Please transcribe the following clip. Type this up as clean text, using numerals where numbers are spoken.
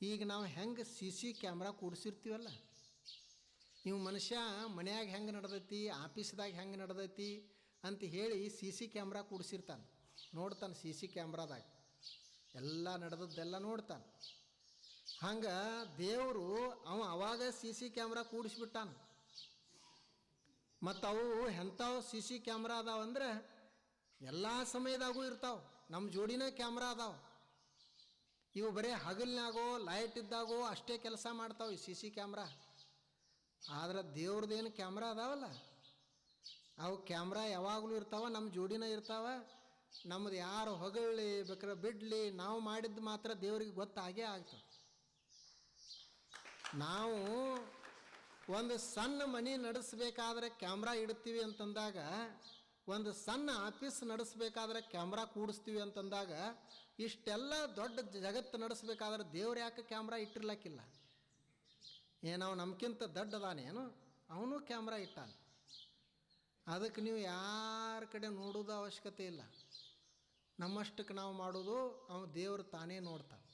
ಈಗ ನಾವು ಹೆಂಗೆ ಸಿ ಸಿ ಕ್ಯಾಮ್ರಾ ಕೂಡಿಸಿರ್ತೀವಲ್ಲ, ನೀವು ಮನುಷ್ಯ ಮನ್ಯಾಗ ಹೆಂಗೆ ನಡೆದೈತಿ, ಆಫೀಸ್ದಾಗ ಹೆಂಗೆ ನಡೆದೈತಿ ಅಂತ ಹೇಳಿ ಸಿ ಸಿ ಕ್ಯಾಮ್ರಾ ಕೂಡಿಸಿರ್ತಾನೆ, ನೋಡ್ತಾನೆ. ಸಿ ಸಿ ಕ್ಯಾಮ್ರಾದಾಗ ಎಲ್ಲ ನಡೆದದ್ದೆಲ್ಲ ನೋಡ್ತಾನೆ. ಹಂಗೆ ದೇವರು ಅವಾಗ ಸಿ ಸಿ ಕ್ಯಾಮ್ರಾ ಕೂಡಿಸ್ಬಿಟ್ಟಾನ. ಮತ್ತು ಅವು ಎಂಥವು ಸಿ ಸಿ ಕ್ಯಾಮ್ರಾ ಅದಾವಂದ್ರೆ ಎಲ್ಲ ಸಮಯದಾಗೂ ಇರ್ತಾವೆ. ನಮ್ಮ ಜೋಡಿನೇ ಕ್ಯಾಮ್ರಾ ಅದಾವೆ. ಇವು ಬರೀ ಹಗಲಿನಾಗೋ ಲೈಟ್ ಇದ್ದಾಗೋ ಅಷ್ಟೇ ಕೆಲಸ ಮಾಡ್ತಾವೆ ಈ ಸಿ ಸಿ ಕ್ಯಾಮ್ರಾ. ಆದ್ರೆ ದೇವ್ರದ್ದೇನು ಕ್ಯಾಮ್ರಾ ಅದಾವಲ್ಲ, ಅವು ಕ್ಯಾಮ್ರಾ ಯಾವಾಗಲೂ ಇರ್ತಾವೆ, ನಮ್ಮ ಜೋಡಿನೇ ಇರ್ತಾವೆ. ನಮ್ಮದು ಯಾರು ಹೊಗಳಿ ಬೇಕಾದ್ರೆ ಬಿಡಲಿ, ನಾವು ಮಾಡಿದ್ದು ಮಾತ್ರ ದೇವ್ರಿಗೆ ಗೊತ್ತಾಗೇ ಆಗ್ತದೆ. ನಾವು ಒಂದು ಸಣ್ಣ ಮನೆ ನಡೆಸಬೇಕಾದ್ರೆ ಕ್ಯಾಮ್ರಾ ಇಡ್ತೀವಿ ಅಂತಂದಾಗ, ಒಂದು ಸಣ್ಣ ಆಫೀಸ್ ನಡೆಸಬೇಕಾದ್ರೆ ಕ್ಯಾಮ್ರಾ ಕೂಡಿಸ್ತೀವಿ ಅಂತಂದಾಗ, ಇಷ್ಟೆಲ್ಲ ದೊಡ್ಡ ಜಗತ್ತು ನಡೆಸಬೇಕಾದ್ರೆ ದೇವ್ರು ಯಾಕೆ ಕ್ಯಾಮ್ರಾ ಇಟ್ಟಿರ್ಲಕ್ಕಿಲ್ಲ? ಏನವು ನಮ್ಗಿಂತ ದೊಡ್ಡದಾನೇನು? ಅವನು ಕ್ಯಾಮ್ರಾ ಇಟ್ಟಾನ. ಅದಕ್ಕೆ ನೀವು ಯಾರ ಕಡೆ ನೋಡೋದು ಅವಶ್ಯಕತೆ ಇಲ್ಲ. ನಮ್ಮಷ್ಟಕ್ಕೆ ನಾವು ಮಾಡೋದು, ಅವನು ದೇವರು ತಾನೇ ನೋಡ್ತಾನೆ.